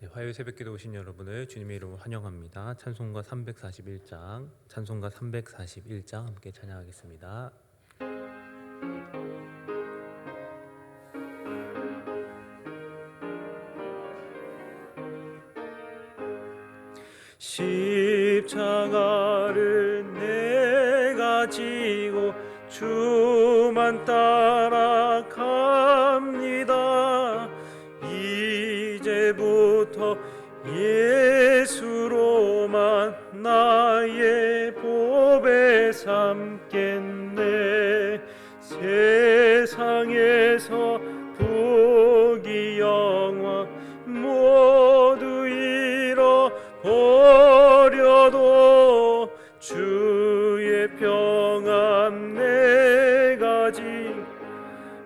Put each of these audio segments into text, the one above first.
네, 화요일 새벽기도 오신 여러분을 주님의 이름으로 환영합니다. 찬송가 341장 함께 찬양하겠습니다. 십자가를 내가 지고 주만 따라갑니다. 이제부터 예수로만 나의 보배 삼겠네. 세상에서 부귀 영화 모두 잃어버려도 주의 평안 내가 진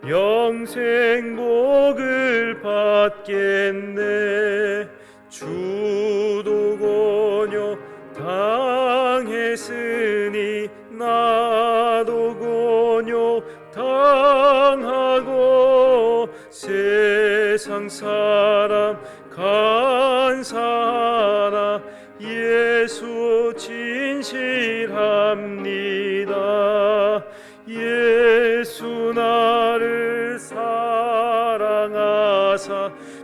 영생 복을 받겠네. 주도 권유 당했으니 나도 권유 당하고 세상 사람 간사하나 예수 진실합니다. 예수 나를 사랑하사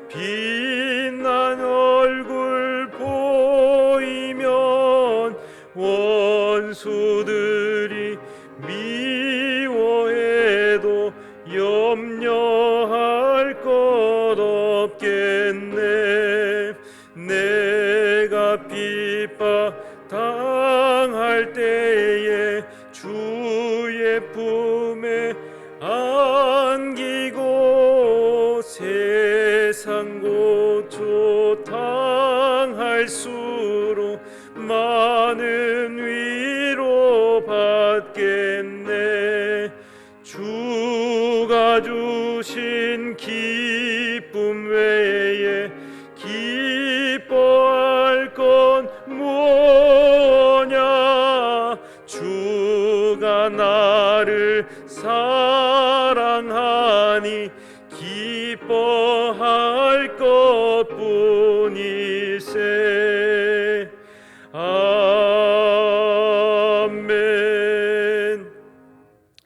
빛난 얼굴 보이면 원수들이 미워해도 염려할 것 없겠네. 내가 핍박 당할 때에 주의 품에 안기고 세상 고초 당할수록 많은 위로 받겠네. 주가 주신 기쁨 외에 기뻐할 건 뭐냐. 주가 나를 사랑하니 기뻐할 것뿐이세. 아멘.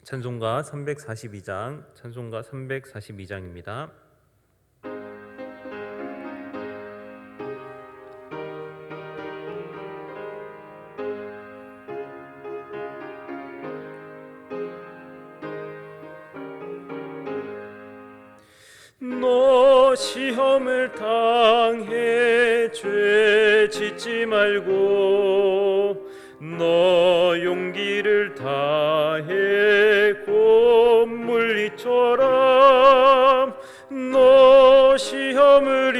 찬송가 342장입니다. 너 시험을 당해 죄 짓지 말고 너 용기를 다해 곰물리처럼 너 시험을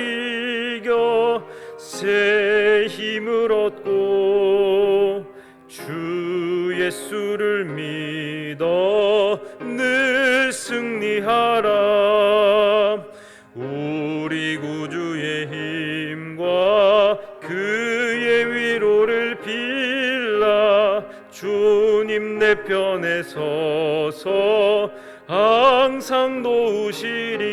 이겨 새 힘을 얻고 주 예수를 믿어 늘 승리하라. 우리 구주의 힘과 그의 위로를 빌라. 주님 내 편에 서서 항상 도우시리.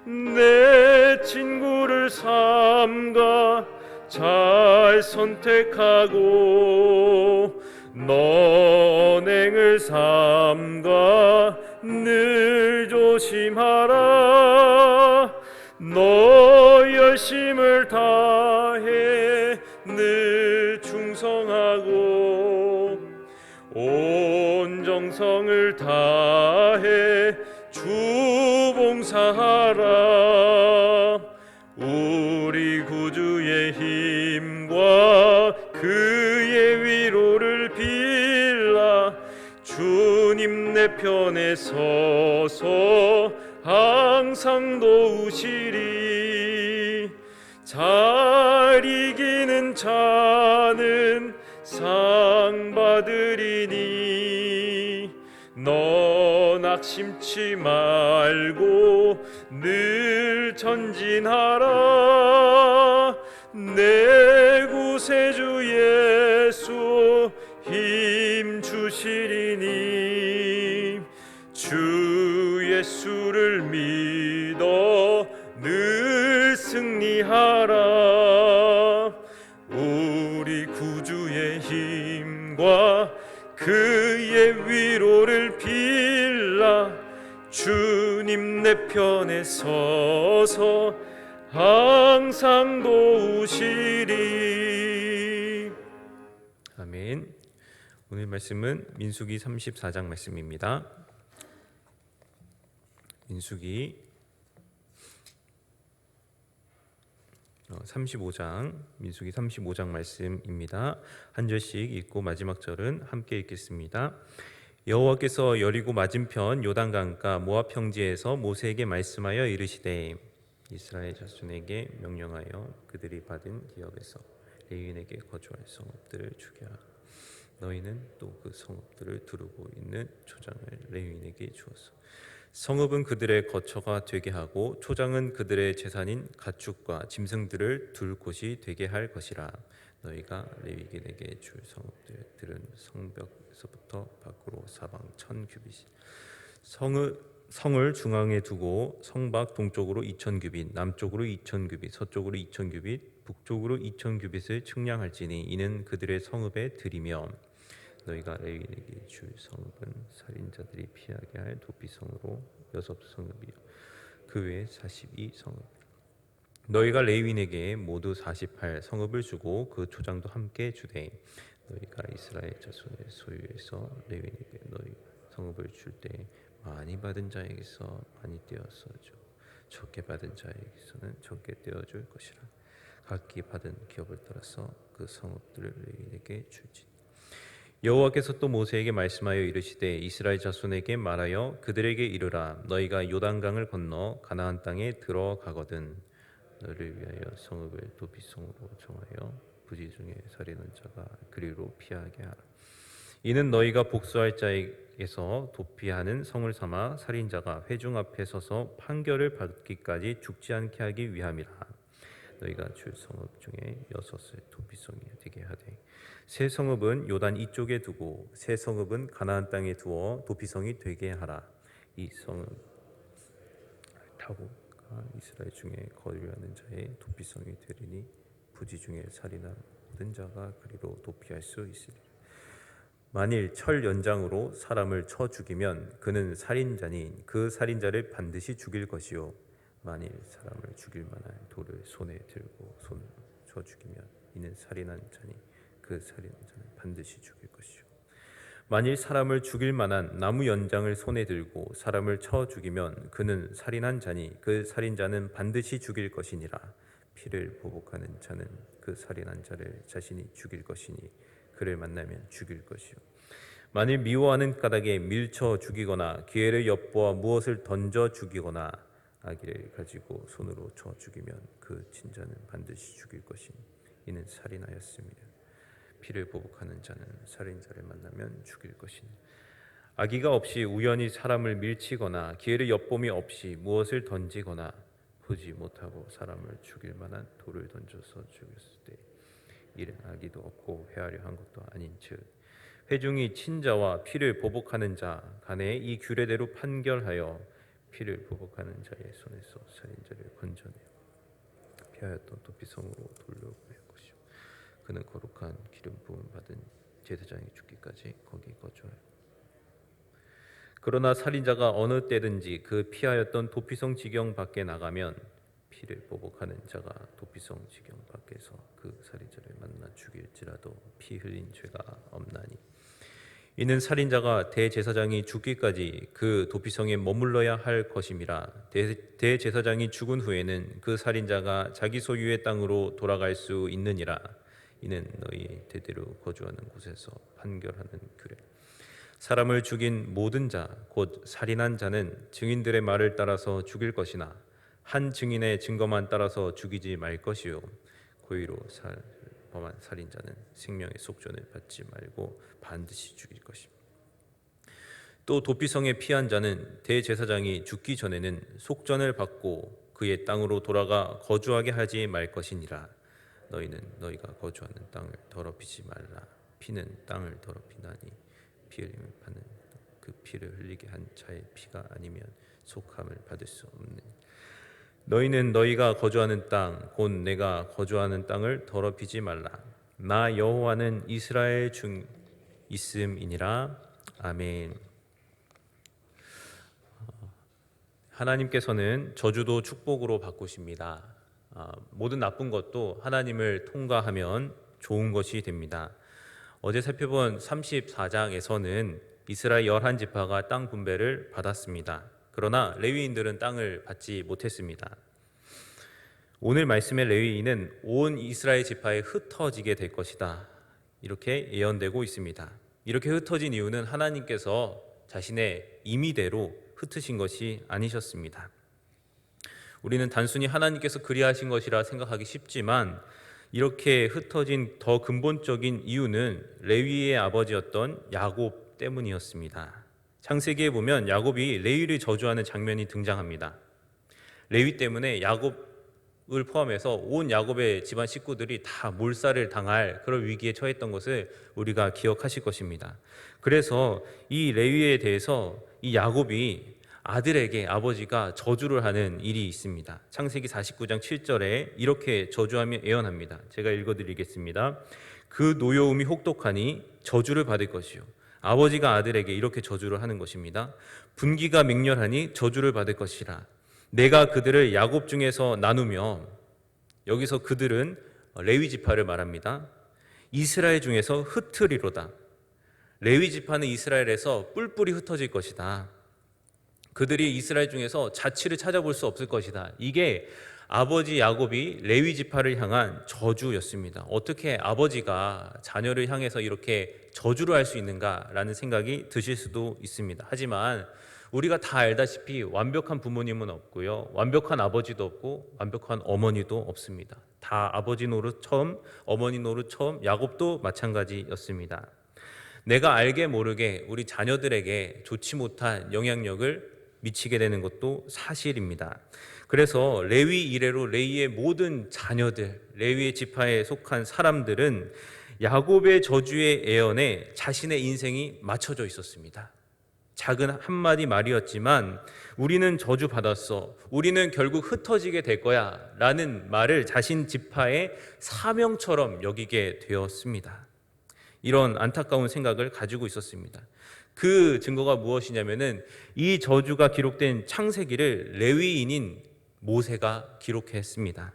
내 친구를 삼가 잘 선택하고 너행을 삼가 늘 조심하라. 너 열심을 다해 늘 충성하고 온 정성을 다해 주 봉사하라. 우리 구주의 힘과 그의 위로를 빌라. 주님 내 편에 서서 항상 도우시리. 잘 이기는 자는 상 받으리니 너 낙심치 말고 늘 전진하라. 내 구세주 예수 힘 주시리니 주 예수를 믿어 늘 승리하라. 우리 구주의 힘과 그의 위로를 빌라. 주님 내 편에 서서 항상 도우시리. 아멘. 오늘 말씀은 민수기 34장 말씀입니다. 민수기 35장 말씀입니다. 한 절씩 읽고 마지막 절은 함께 읽겠습니다. 여호와께서 여리고 맞은편 요단강가 모압 평지에서 모세에게 말씀하여 이르시되 이스라엘 자손에게 명령하여 그들이 받은 기업에서 레위인에게 거주할 성읍들을 주게 하라. 너희는 또 그 성읍들을 두르고 있는 초장을 레위인에게 주어서 성읍은 그들의 거처가 되게 하고 초장은 그들의 재산인 가축과 짐승들을 둘 곳이 되게 할 것이라. 너희가 레위인에게 줄 성읍들은 성벽에서부터 밖으로 사방 1000규빗 성을 중앙에 두고 성밖 동쪽으로 2000규빗 남쪽으로 2000규빗 서쪽으로 2000규빗 북쪽으로 2000규빗을 측량할지니 이는 그들의 성읍에 들이며 너희가 레위인에게 줄 성읍은 살인자들이 피하게 할 도피성으로 6성읍이요 그 외에 42성읍. 너희가 레위인에게 모두 48성읍을 주고 그 초장도 함께 주되 너희가 이스라엘 자손의 소유에서 레위인에게 너희 성읍을 줄 때 많이 받은 자에게서 많이 떼어서 줘 적게 받은 자에게서는 적게 떼어줄 것이라. 각기 받은 기업을 따라서 그 성읍들을 레위인에게 줄지. 여호와께서 또 모세에게 말씀하여 이르시되 이스라엘 자손에게 말하여 그들에게 이르라. 너희가 요단강을 건너 가나안 땅에 들어가거든 너를 위하여 성읍을 도피성으로 정하여 부지 중에 살인한 자가 그리로 피하게 하라. 이는 너희가 복수할 자에게서 도피하는 성을 삼아 살인자가 회중 앞에 서서 판결을 받기까지 죽지 않게 하기 위함이라. 너희가 줄 성읍 중에 6을 도피성이 되게 하되 세 성읍은 요단 이쪽에 두고 세 성읍은 가나안 땅에 두어 도피성이 되게 하라. 이 성읍 타고 이스라엘 중에 거류하는 자의 도피성이 되리니 부지 중에 살인한 모든 자가 그리로 도피할 수 있으리라. 만일 철 연장으로 사람을 쳐 죽이면 그는 살인자니 그 살인자를 반드시 죽일 것이요 만일 사람을 죽일 만한 돌을 손에 들고 손으로 쳐 죽이면 이는 살인한 자니 그 살인자는 반드시 죽일 것이요 만일 사람을 죽일 만한 나무 연장을 손에 들고 사람을 쳐 죽이면 그는 살인한 자니 그 살인자는 반드시 죽일 것이니라. 피를 보복하는 자는 그 살인한 자를 자신이 죽일 것이니 그를 만나면 죽일 것이요 만일 미워하는 까닭에 밀쳐 죽이거나 기회를 엿보아 무엇을 던져 죽이거나 아기를 가지고 손으로 쳐 죽이면 그 친자는 반드시 죽일 것이니 이는 살인하였습니다. 피를 보복하는 자는 살인자를 만나면 죽일 것이니 아기가 없이 우연히 사람을 밀치거나 기회를 엿봄이 없이 무엇을 던지거나 보지 못하고 사람을 죽일 만한 돌을 던져서 죽였을 때 이는 아기도 없고 회하려 한 것도 아닌즉 회중이 친자와 피를 보복하는 자 간에 이 규례대로 판결하여 피를 보복하는 자의 손에서 살인자를 건져내어 피하였던 도피성으로 돌려보낼 것이요 그는 거룩한 기름 부음 받은 제사장이 죽기까지 거기 거주하여 그러나 살인자가 어느 때든지 그 피하였던 도피성 지경 밖에 나가면 피를 보복하는 자가 도피성 지경 밖에서 그 살인자를 만나 죽일지라도 피 흘린 죄가 없나니 이는 살인자가 대제사장이 죽기까지 그 도피성에 머물러야 할 것임이라. 대제사장이 죽은 후에는 그 살인자가 자기 소유의 땅으로 돌아갈 수 있느니라. 이는 너희 대대로 거주하는 곳에서 판결하는 규례. 사람을 죽인 모든 자 곧 살인한 자는 증인들의 말을 따라서 죽일 것이나 한 증인의 증거만 따라서 죽이지 말 것이요 고의로 범한 살인자는 생명의 속전을 받지 말고 반드시 죽일 것입니다. 또 도피성에 피한 자는 대제사장이 죽기 전에는 속전을 받고 그의 땅으로 돌아가 거주하게 하지 말 것이니라. 너희는 너희가 거주하는 땅을 더럽히지 말라. 피는 땅을 더럽히나니 피 흘림을 받는 그 피를 흘리게 한 자의 피가 아니면 속함을 받을 수 없는 너희는 너희가 거주하는 땅 곧 내가 거주하는 땅을 더럽히지 말라. 나 여호와는 이스라엘 중 있음이니라. 아멘. 하나님께서는 저주도 축복으로 바꾸십니다. 모든 나쁜 것도 하나님을 통과하면 좋은 것이 됩니다. 어제 살펴본 34장에서는 이스라엘 11지파가 땅 분배를 받았습니다. 그러나 레위인들은 땅을 받지 못했습니다. 오늘 말씀의 레위인은 온 이스라엘 지파에 흩어지게 될 것이다, 이렇게 예언되고 있습니다. 이렇게 흩어진 이유는 하나님께서 자신의 임의대로 흩으신 것이 아니셨습니다. 우리는 단순히 하나님께서 그리하신 것이라 생각하기 쉽지만 이렇게 흩어진 더 근본적인 이유는 레위의 아버지였던 야곱 때문이었습니다. 창세기에 보면 야곱이 레위를 저주하는 장면이 등장합니다. 레위 때문에 야곱을 포함해서 온 야곱의 집안 식구들이 다 몰살을 당할 그런 위기에 처했던 것을 우리가 기억하실 것입니다. 그래서 이 레위에 대해서 이 야곱이 아들에게 아버지가 저주를 하는 일이 있습니다. 창세기 49장 7절에 이렇게 저주하며 예언합니다. 제가 읽어드리겠습니다. 그 노여움이 혹독하니 저주를 받을 것이요, 아버지가 아들에게 이렇게 저주를 하는 것입니다. 분기가 맹렬하니 저주를 받을 것이라. 내가 그들을 야곱 중에서 나누며, 여기서 그들은 레위 지파를 말합니다. 이스라엘 중에서 흩으리로다. 레위 지파는 이스라엘에서 뿔뿔이 흩어질 것이다. 그들이 이스라엘 중에서 자취를 찾아볼 수 없을 것이다. 이게 아버지 야곱이 레위 지파를 향한 저주였습니다. 어떻게 아버지가 자녀를 향해서 이렇게 저주를 할 수 있는가라는 생각이 드실 수도 있습니다. 하지만 우리가 다 알다시피 완벽한 부모님은 없고요, 완벽한 아버지도 없고 완벽한 어머니도 없습니다. 다 아버지 노릇 처음, 어머니 노릇 처음, 야곱도 마찬가지였습니다. 내가 알게 모르게 우리 자녀들에게 좋지 못한 영향력을 미치게 되는 것도 사실입니다. 그래서 레위 이래로 레위의 모든 자녀들, 레위의 지파에 속한 사람들은 야곱의 저주의 예언에 자신의 인생이 맞춰져 있었습니다. 작은 한마디 말이었지만 우리는 저주받았어, 우리는 결국 흩어지게 될 거야 라는 말을 자신 지파의 사명처럼 여기게 되었습니다. 이런 안타까운 생각을 가지고 있었습니다. 그 증거가 무엇이냐면은 이 저주가 기록된 창세기를 레위인인 모세가 기록했습니다.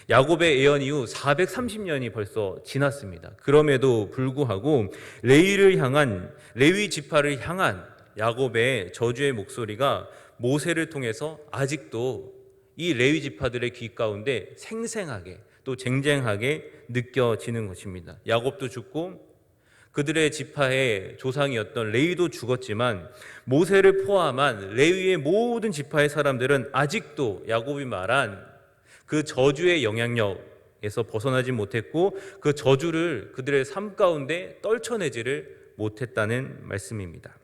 야곱의 예언 이후 430년이 벌써 지났습니다. 그럼에도 불구하고 레위 지파를 향한 야곱의 저주의 목소리가 모세를 통해서 아직도 이 레위 지파들의 귀 가운데 생생하게 또 쟁쟁하게 느껴지는 것입니다. 야곱도 죽고 그들의 지파의 조상이었던 레위도 죽었지만 모세를 포함한 레위의 모든 지파의 사람들은 아직도 야곱이 말한 그 저주의 영향력에서 벗어나지 못했고 그 저주를 그들의 삶 가운데 떨쳐내지를 못했다는 말씀입니다.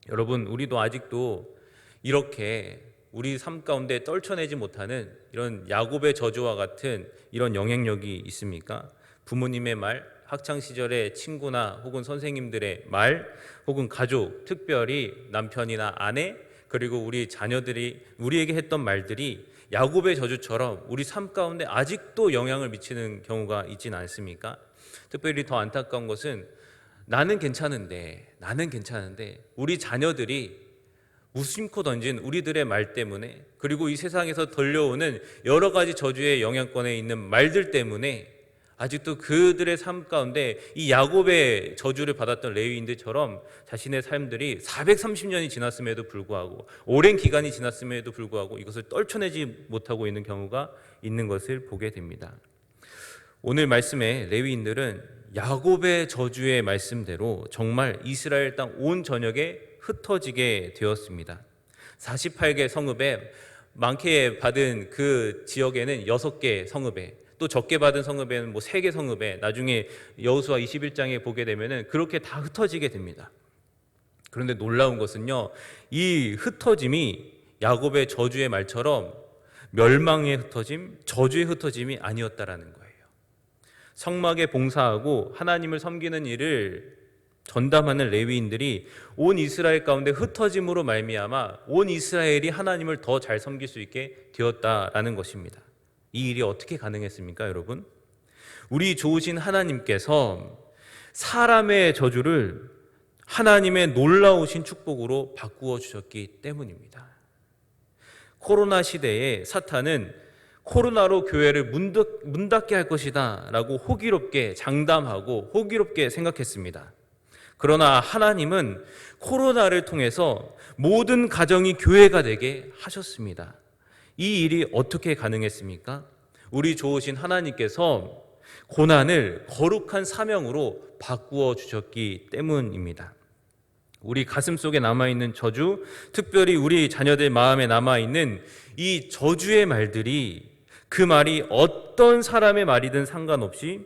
여러분, 우리도 아직도 이렇게 우리 삶 가운데 떨쳐내지 못하는 이런 야곱의 저주와 같은 이런 영향력이 있습니까? 부모님의 말, 학창시절의 친구나 혹은 선생님들의 말, 혹은 가족, 특별히 남편이나 아내, 그리고 우리 자녀들이 우리에게 했던 말들이 야곱의 저주처럼 우리 삶 가운데 아직도 영향을 미치는 경우가 있지는 않습니까? 특별히 더 안타까운 것은 나는 괜찮은데 우리 자녀들이 무심코 던진 우리들의 말 때문에, 그리고 이 세상에서 들려오는 여러 가지 저주의 영향권에 있는 말들 때문에 아직도 그들의 삶 가운데 이 야곱의 저주를 받았던 레위인들처럼 자신의 삶들이 430년이 지났음에도 불구하고, 오랜 기간이 지났음에도 불구하고 이것을 떨쳐내지 못하고 있는 경우가 있는 것을 보게 됩니다. 오늘 말씀의 레위인들은 야곱의 저주의 말씀대로 정말 이스라엘 땅 온 전역에 흩어지게 되었습니다. 48개 성읍에 많게 받은 그 지역에는 6개 성읍에, 또 적게 받은 성읍에는 3개 성읍에, 나중에 여호수아 21장에 보게 되면은 그렇게 다 흩어지게 됩니다. 그런데 놀라운 것은요, 이 흩어짐이 야곱의 저주의 말처럼 멸망의 흩어짐, 저주의 흩어짐이 아니었다라는 거예요. 성막에 봉사하고 하나님을 섬기는 일을 전담하는 레위인들이 온 이스라엘 가운데 흩어짐으로 말미암아 온 이스라엘이 하나님을 더 잘 섬길 수 있게 되었다라는 것입니다. 이 일이 어떻게 가능했습니까, 여러분? 우리 좋으신 하나님께서 사람의 저주를 하나님의 놀라우신 축복으로 바꾸어 주셨기 때문입니다. 코로나 시대에 사탄은 코로나로 교회를 문 닫게 할 것이다 라고 호기롭게 장담하고 호기롭게 생각했습니다. 그러나 하나님은 코로나를 통해서 모든 가정이 교회가 되게 하셨습니다. 이 일이 어떻게 가능했습니까? 우리 좋으신 하나님께서 고난을 거룩한 사명으로 바꾸어 주셨기 때문입니다. 우리 가슴 속에 남아있는 저주, 특별히 우리 자녀들 마음에 남아있는 이 저주의 말들이, 그 말이 어떤 사람의 말이든 상관없이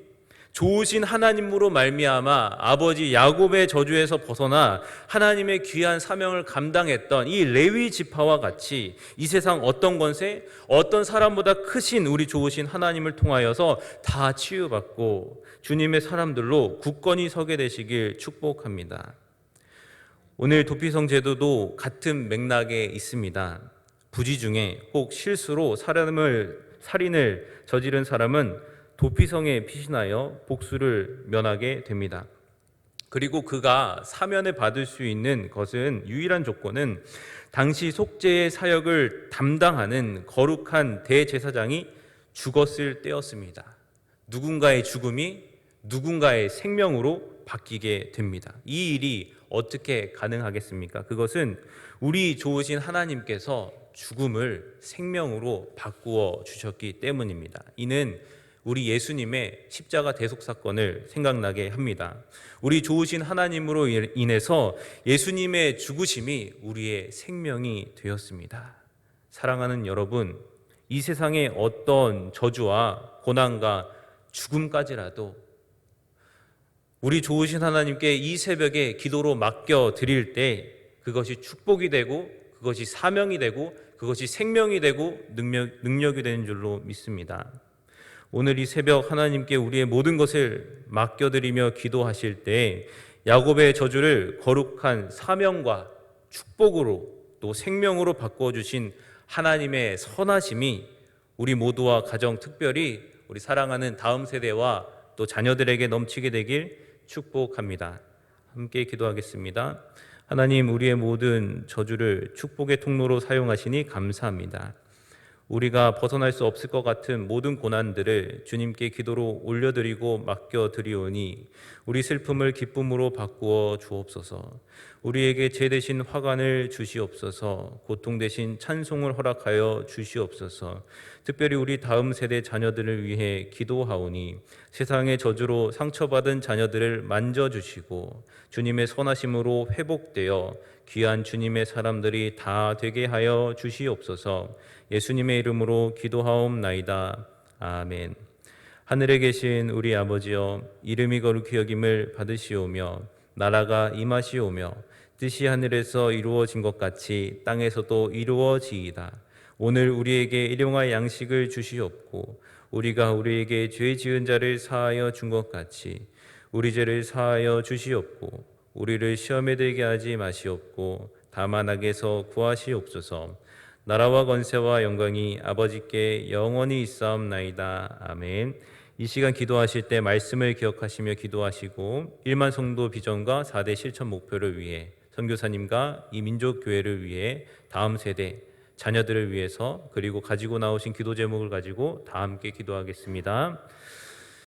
좋으신 하나님으로 말미암아 아버지 야곱의 저주에서 벗어나 하나님의 귀한 사명을 감당했던 이 레위 지파와 같이 이 세상 어떤 권세, 어떤 사람보다 크신 우리 좋으신 하나님을 통하여서 다 치유받고 주님의 사람들로 굳건히 서게 되시길 축복합니다. 오늘 도피성 제도도 같은 맥락에 있습니다. 부지 중에 혹 실수로 살인을 저지른 사람은 도피성에 피신하여 복수를 면하게 됩니다. 그리고 그가 사면을 받을 수 있는 것은 유일한 조건은 당시 속죄의 사역을 담당하는 거룩한 대제사장이 죽었을 때였습니다. 누군가의 죽음이 누군가의 생명으로 바뀌게 됩니다. 이 일이 어떻게 가능하겠습니까? 그것은 우리 좋으신 하나님께서 죽음을 생명으로 바꾸어 주셨기 때문입니다. 이는 우리 예수님의 십자가 대속 사건을 생각나게 합니다. 우리 좋으신 하나님으로 인해서 예수님의 죽으심이 우리의 생명이 되었습니다. 사랑하는 여러분, 이 세상의 어떤 저주와 고난과 죽음까지라도 우리 좋으신 하나님께 이 새벽에 기도로 맡겨 드릴 때 그것이 축복이 되고 그것이 사명이 되고 그것이 생명이 되고 능력이 되는 줄로 믿습니다. 오늘 이 새벽 하나님께 우리의 모든 것을 맡겨드리며 기도하실 때 야곱의 저주를 거룩한 사명과 축복으로 또 생명으로 바꿔주신 하나님의 선하심이 우리 모두와 가정, 특별히 우리 사랑하는 다음 세대와 또 자녀들에게 넘치게 되길 축복합니다. 함께 기도하겠습니다. 하나님, 우리의 모든 저주를 축복의 통로로 사용하시니 감사합니다. 우리가 벗어날 수 없을 것 같은 모든 고난들을 주님께 기도로 올려드리고 맡겨드리오니 우리 슬픔을 기쁨으로 바꾸어 주옵소서. 우리에게 죄 대신 화관을 주시옵소서. 고통 대신 찬송을 허락하여 주시옵소서. 특별히 우리 다음 세대 자녀들을 위해 기도하오니 세상의 저주로 상처받은 자녀들을 만져주시고 주님의 선하심으로 회복되어 귀한 주님의 사람들이 다 되게 하여 주시옵소서. 예수님의 이름으로 기도하옵나이다. 아멘. 하늘에 계신 우리 아버지여, 이름이 거룩히 여김을 받으시오며 나라가 임하시오며 뜻이 하늘에서 이루어진 것 같이 땅에서도 이루어지이다. 오늘 우리에게 일용할 양식을 주시옵고 우리가 우리에게 죄 지은 자를 사하여 준 것 같이 우리 죄를 사하여 주시옵고 우리를 시험에 들게 하지 마시옵고 다만 악에서 구하시옵소서. 나라와 권세와 영광이 아버지께 영원히 있사옵나이다. 아멘. 이 시간 기도하실 때 말씀을 기억하시며 기도하시고 1만 성도 비전과 4대 실천 목표를 위해 선교사님과 이 민족 교회를 위해 다음 세대 자녀들을 위해서 그리고 가지고 나오신 기도 제목을 가지고 다 함께 기도하겠습니다.